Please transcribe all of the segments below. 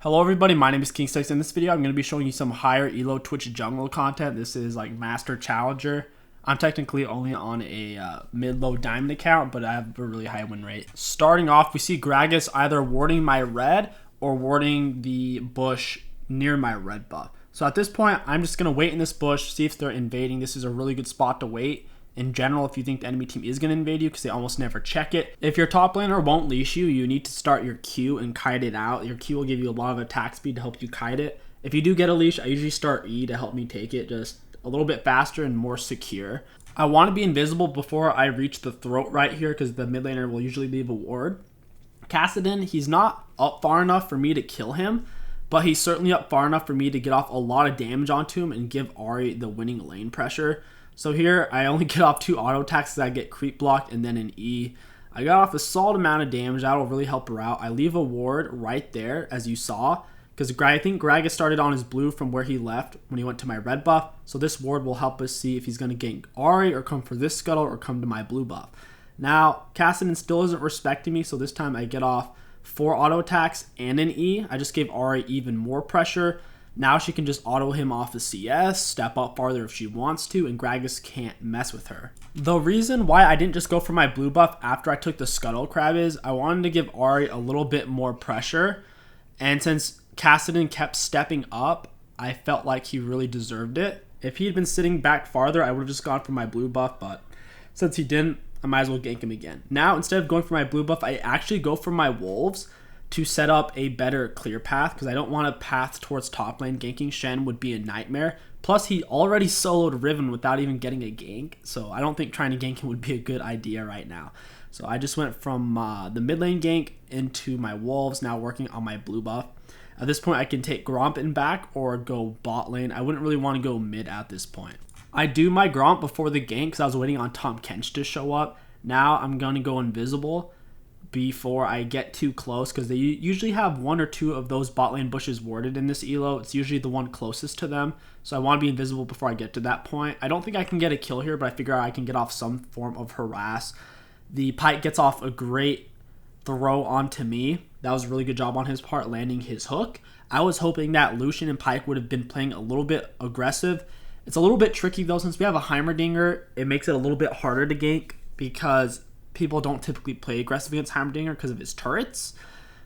Hello everybody, my name is KingStix. In this video, I'm going to be showing you some higher ELO Twitch jungle content. This is like Master Challenger. I'm technically only on a mid-low diamond account, but I have a really high win rate. Starting off, we see Gragas either warding my red or warding the bush near my red buff. So at this point, I'm just going to wait in this bush, see if they're invading. This is a really good spot to wait. In general, if you think the enemy team is going to invade you, because they almost never check it. If your top laner won't leash you, you need to start your Q and kite it out. Your Q will give you a lot of attack speed to help you kite it. If you do get a leash, I usually start E to help me take it just a little bit faster and more secure. I want to be invisible before I reach the throat right here, because the mid laner will usually leave a ward. Kassadin, he's not up far enough for me to kill him, but he's certainly up far enough for me to get off a lot of damage onto him and give Ahri the winning lane pressure. So here, I only get off 2 auto attacks as I get creep blocked and then an E. I got off a solid amount of damage. That'll really help her out. I leave a ward right there, as you saw, because I think Gragas started on his blue from where he left when he went to my red buff. So this ward will help us see if he's going to gank Ahri or come for this scuttle or come to my blue buff. Now, Kassadin still isn't respecting me, so this time I get off 4 auto attacks and an E. I just gave Ahri even more pressure. Now she can just auto him off the CS, step up farther if she wants to, and Gragas can't mess with her. The reason why I didn't just go for my blue buff after I took the Scuttle Crab is I wanted to give Ahri a little bit more pressure, and since Kassadin kept stepping up, I felt like he really deserved it. If he had been sitting back farther, I would have just gone for my blue buff, but since he didn't, I might as well gank him again. Now, instead of going for my blue buff, I actually go for my wolves to set up a better clear path, because I don't want a path towards top lane. Ganking Shen would be a nightmare. Plus, he already soloed Riven without even getting a gank, so I don't think trying to gank him would be a good idea right now. So I just went from the mid lane gank into my wolves, now working on my blue buff. At this point, I can take Gromp in back or go bot lane. I wouldn't really want to go mid at this point. I do my Gromp before the gank because I was waiting on 𝐒𝐿𝐾 to show up. Now I'm going to go invisible before I get too close, because they usually have 1 or 2 of those bot lane bushes warded in this ELO. It's usually the one closest to them, so I want to be invisible before I get to that point. I don't think I can get a kill here, but I figure I can get off some form of harass. The Pyke gets off a great throw onto me. That was a really good job on his part, landing his hook. I was hoping that Lucian and Pyke would have been playing a little bit aggressive. It's a little bit tricky though, since we have a Heimerdinger. It makes it a little bit harder to gank, because people don't typically play aggressive against Heimerdinger because of his turrets.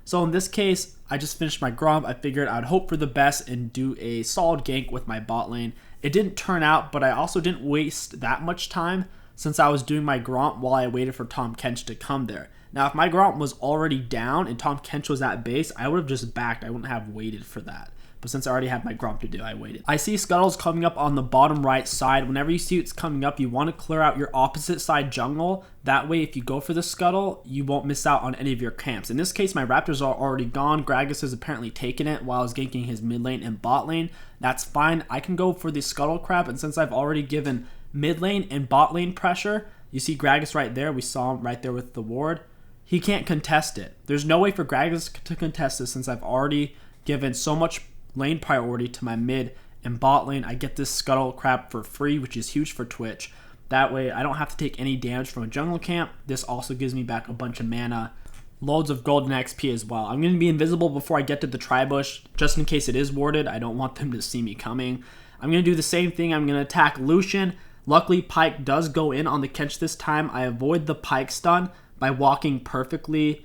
So in this case, I just finished my Gromp. I figured I'd hope for the best and do a solid gank with my bot lane. It didn't turn out, but I also didn't waste that much time, since I was doing my Gromp while I waited for 𝐒𝐿𝐾 to come there. Now, if my Gromp was already down and 𝐒𝐿𝐾 was at base, I would have just backed. I wouldn't have waited for that. But since I already had my Gromp to do, I waited. I see scuttles coming up on the bottom right side. Whenever you see it's coming up, you want to clear out your opposite side jungle. That way, if you go for the scuttle, you won't miss out on any of your camps. In this case, my Raptors are already gone. Gragas has apparently taken it while I was ganking his mid lane and bot lane. That's fine. I can go for the Scuttle Crab, and since I've already given mid lane and bot lane pressure, you see Gragas right there. We saw him right there with the ward. He can't contest it. There's no way for Gragas to contest this, since I've already given so much lane priority to my mid and bot lane. I get this Scuttle Crab for free, which is huge for Twitch. That way I don't have to take any damage from a jungle camp. This also gives me back a bunch of mana, loads of gold and XP as well. I'm going to be invisible before I get to the Tribush, just in case it is warded. I don't want them to see me coming. I'm going to do the same thing. I'm going to attack Lucian. Luckily, Pyke does go in on the 𝐿𝐾 this time. I avoid the Pyke stun by walking perfectly.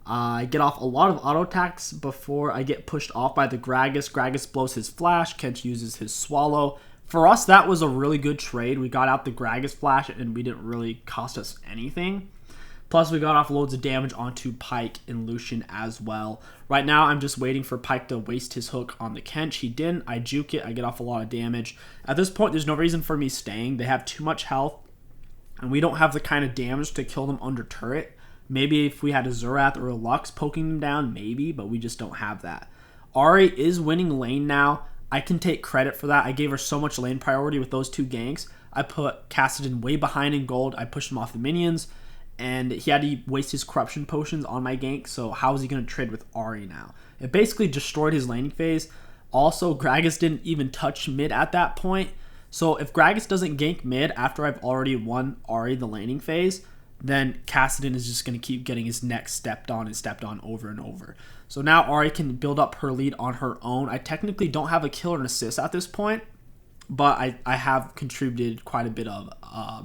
I get off a lot of auto attacks before I get pushed off by the Gragas. Gragas blows his flash. 𝐿𝐾 uses his swallow. For us, that was a really good trade. We got out the Gragas flash, and we didn't really cost us anything. Plus, we got off loads of damage onto Pyke and Lucian as well. Right now, I'm just waiting for Pyke to waste his hook on the 𝐿𝐾. He didn't. I juke it. I get off a lot of damage. At this point, there's no reason for me staying. They have too much health, and we don't have the kind of damage to kill them under turret. Maybe if we had a Xerath or a Lux poking them down, maybe, but we just don't have that. Ahri is winning lane now. I can take credit for that. I gave her so much lane priority with those 2 ganks. I put Kassadin way behind in gold. I pushed him off the minions, and he had to waste his corruption potions on my gank, so how is he going to trade with Ahri now? It basically destroyed his laning phase. Also, Gragas didn't even touch mid at that point. So if Gragas doesn't gank mid after I've already won Ahri the laning phase, then Kassadin is just going to keep getting his neck stepped on and stepped on over and over. So now Ahri can build up her lead on her own. I technically don't have a kill or an assist at this point, but I have contributed quite a bit of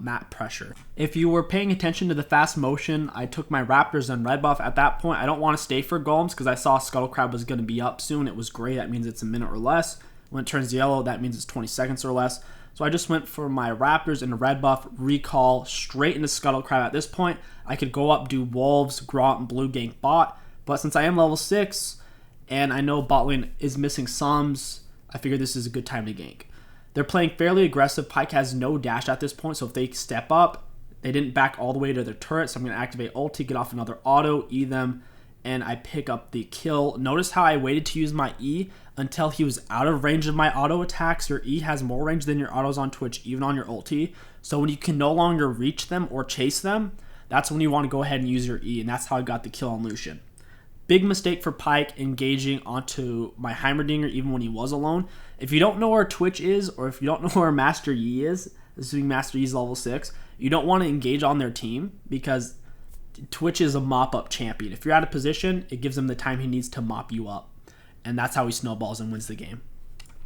map pressure. If you were paying attention to the fast motion, I took my Raptors and red buff. At that point, I don't want to stay for golems because I saw 𝐒𝐿𝐂𝐻𝐿 was going to be up soon. It was gray. That means it's a minute or less. When it turns yellow, that means it's 20 seconds or less. So I just went for my Raptors and a red buff, recall straight into 𝐒𝐿𝐂𝐻𝐿. At this point, I could go up, do Wolves, Grot, and blue gank bot. But since I am level 6 and I know bot lane is missing sums, I figured this is a good time to gank. They're playing fairly aggressive. Pyke has no dash at this point, so if they step up, they didn't back all the way to their turret, so I'm going to activate ulti, get off another auto, E them, and I pick up the kill. Notice how I waited to use my E until he was out of range of my auto attacks. Your E has more range than your autos on Twitch, even on your ulti. So when you can no longer reach them or chase them, that's when you want to go ahead and use your E, and that's how I got the kill on Lucian. Big mistake for Pyke engaging onto my Heimerdinger even when he was alone. If you don't know where Twitch is, or if you don't know where Master Yi is, assuming Master Yi is level 6, you don't want to engage on their team because Twitch is a mop-up champion. If you're out of position, it gives him the time he needs to mop you up. And that's how he snowballs and wins the game.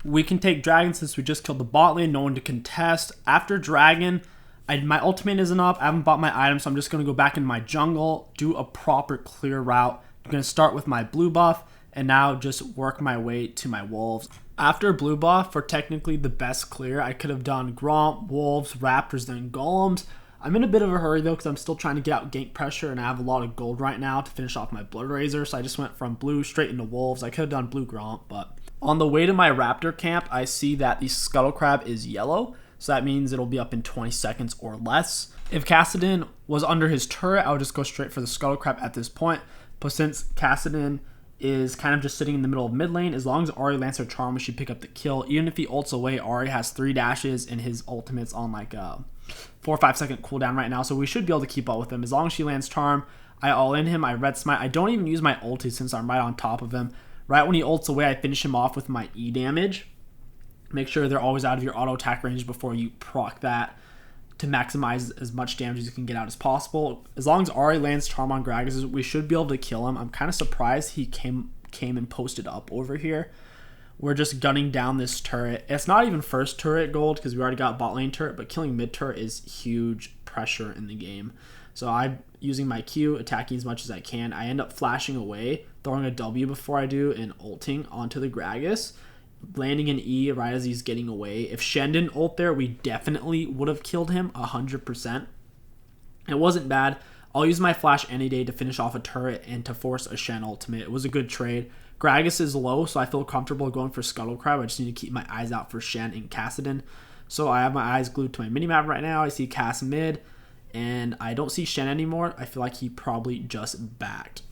We can take Dragon since we just killed the bot lane, no one to contest. After Dragon, my ultimate isn't up, I haven't bought my item, so I'm just going to go back in my jungle, do a proper clear route. I'm going to start with my blue buff, and now just work my way to my wolves. After blue buff, for technically the best clear, I could have done Gromp, wolves, raptors, then golems. I'm in a bit of a hurry though because I'm still trying to get out gank pressure, and I have a lot of gold right now to finish off my blood razor, so I just went from blue straight into wolves. I could have done blue Gromp, but on the way to my raptor camp, I see that the 𝐒𝐿𝐂𝐻𝐿 is yellow, so that means it'll be up in 20 seconds or less. If Kassadin was under his turret, I would just go straight for the 𝐒𝐿𝐂𝐻𝐿 at this point. But since Kassadin is kind of just sitting in the middle of mid lane, as long as Ahri lands her charm, we should pick up the kill. Even if he ults away, Ahri has 3 dashes and his ultimate's on like a 4 or 5 second cooldown right now, so we should be able to keep up with him. As long as she lands charm, I all in him, I red smite. I don't even use my ulti since I'm right on top of him. Right when he ults away, I finish him off with my E damage. Make sure they're always out of your auto attack range before you proc that to maximize as much damage as you can get out as possible. As long as Ahri lands charm on Gragas, we should be able to kill him. I'm kind of surprised he came and posted up over here. We're just gunning down this turret. It's not even first turret gold because we already got bot lane turret, but killing mid turret is huge pressure in the game. So I'm using my Q, attacking as much as I can. I end up flashing away, throwing a W before I do, and ulting onto the Gragas, landing an E right as he's getting away. If Shen didn't ult there, we definitely would have killed him 100%. It wasn't bad. I'll use my flash any day to finish off a turret and to force a Shen ultimate. It was a good trade. Gragas is low, so I feel comfortable going for 𝐒𝐿𝐂𝐻𝐿. I just need to keep my eyes out for Shen and Kassadin. So I have my eyes glued to my minimap right now. I see Cass mid, and I don't see Shen anymore. I feel like he probably just backed.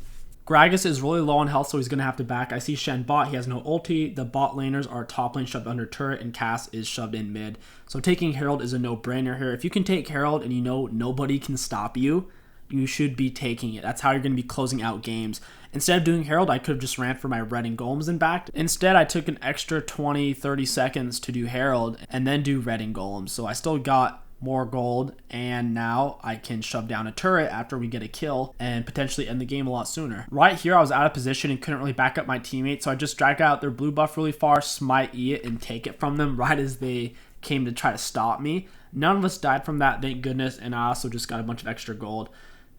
Gragas is really low on health, so he's going to have to back. I see Shen bot. He has no ulti. The bot laners are top lane shoved under turret, and Cass is shoved in mid. So taking Herald is a no-brainer here. If you can take Herald and you know nobody can stop you, you should be taking it. That's how you're going to be closing out games. Instead of doing Herald, I could have just ran for my red and golems and backed. Instead, I took an extra 20-30 seconds to do Herald and then do red and golems. So I still got more gold, and now I can shove down a turret after we get a kill and potentially end the game a lot sooner. Right here, I was out of position and couldn't really back up my teammates, so I just dragged out their blue buff really far, smite E it, and take it from them right as they came to try to stop me. None of us died from that, thank goodness, and I also just got a bunch of extra gold.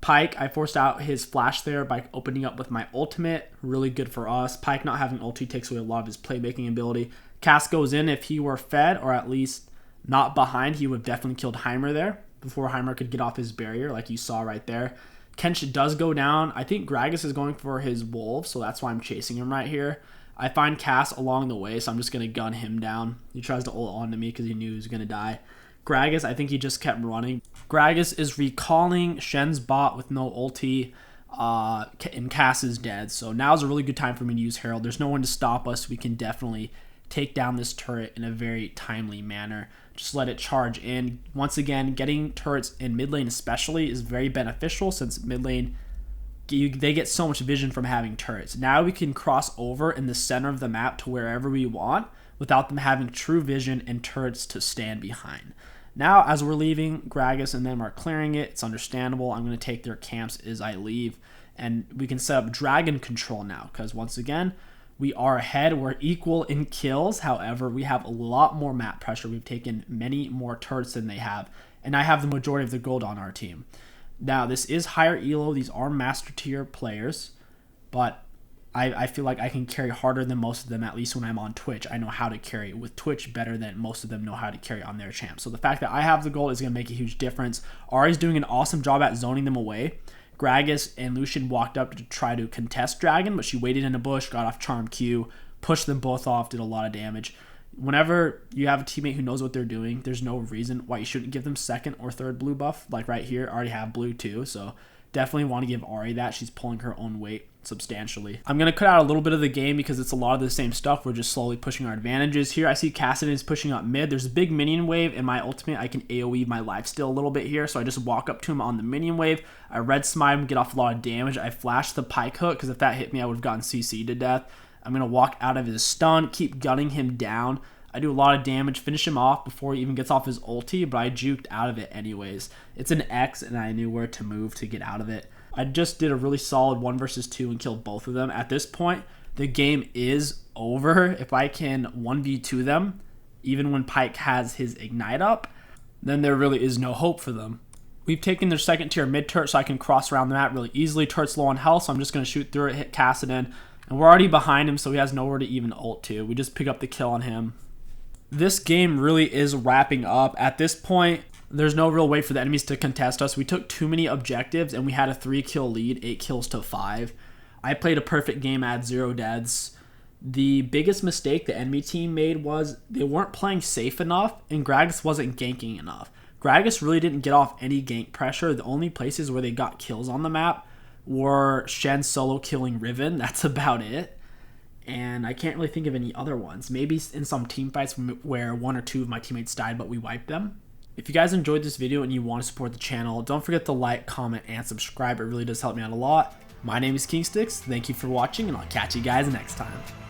Pyke, I forced out his flash there by opening up with my ultimate. Really good for us. Pyke not having ulti takes away a lot of his playmaking ability. Cass goes in. If he were fed, or at least not behind, he would have definitely killed Heimer there before Heimer could get off his barrier, like you saw right there. 𝐒𝐿𝐻 does go down. I think Gragas is going for his wolves, so that's why I'm chasing him right here. I find Cass along the way, so I'm just going to gun him down. He tries to ult onto me because he knew he was going to die. Gragas, I think he just kept running. Gragas is recalling Shen's bot with no ulti, and Cass is dead. So now's a really good time for me to use Herald. There's no one to stop us. We can definitely take down this turret in a very timely manner. Just let it charge in. Once again, getting turrets in mid lane especially is very beneficial since mid lane, they get so much vision from having turrets. Now we can cross over in the center of the map to wherever we want without them having true vision and turrets to stand behind. Now, as we're leaving, Gragas and them are clearing it. It's understandable. I'm going to take their camps as I leave. And we can set up dragon control now because, once again, we are ahead. We're equal in kills. However, we have a lot more map pressure. We've taken many more turrets than they have. And I have the majority of the gold on our team. Now, this is higher ELO. These are master tier players. But I feel like I can carry harder than most of them, at least when I'm on Twitch. I know how to carry with Twitch better than most of them know how to carry on their champ. So the fact that I have the gold is going to make a huge difference. Ahri's doing an awesome job at zoning them away. Gragas and Lucian walked up to try to contest Dragon, but she waited in a bush, got off Charm Q, pushed them both off, did a lot of damage. Whenever you have a teammate who knows what they're doing, there's no reason why you shouldn't give them second or third blue buff. Like right here, I already have blue too, so definitely want to give Ahri that. She's pulling her own weight substantially. I'm going to cut out a little bit of the game because it's a lot of the same stuff. We're just slowly pushing our advantages here. I see Kassadin is pushing up mid. There's a big minion wave. In my ultimate, I can AoE my lifesteal a little bit here. So I just walk up to him on the minion wave. I red smite him, get off a lot of damage. I flash the pike hook because if that hit me, I would have gotten CC'd to death. I'm going to walk out of his stun, keep gunning him down. I do a lot of damage, finish him off before he even gets off his ulti, but I juked out of it anyways. It's an X, and I knew where to move to get out of it. I just did a really solid 1 versus 2 and killed both of them. At this point, the game is over. If I can 1v2 them, even when Pyke has his ignite up, then there really is no hope for them. We've taken their second tier mid turret, so I can cross around the map really easily. Turret's low on health, so I'm just going to shoot through it, hit Kassadin, and we're already behind him, so he has nowhere to even ult to. We just pick up the kill on him. This game really is wrapping up. At this point, there's no real way for the enemies to contest us. We took too many objectives, and we had a 3-kill lead, 8 kills to 5. I played a perfect game at 0 deaths. The biggest mistake the enemy team made was they weren't playing safe enough, and Gragas wasn't ganking enough. Gragas really didn't get off any gank pressure. The only places where they got kills on the map were Shen solo killing Riven. That's about it. And I can't really think of any other ones. Maybe in some team fights where 1 or 2 of my teammates died, but we wiped them. If you guys enjoyed this video and you want to support the channel, don't forget to like, comment, and subscribe. It really does help me out a lot. My name is KingStix. Thank you for watching, and I'll catch you guys next time.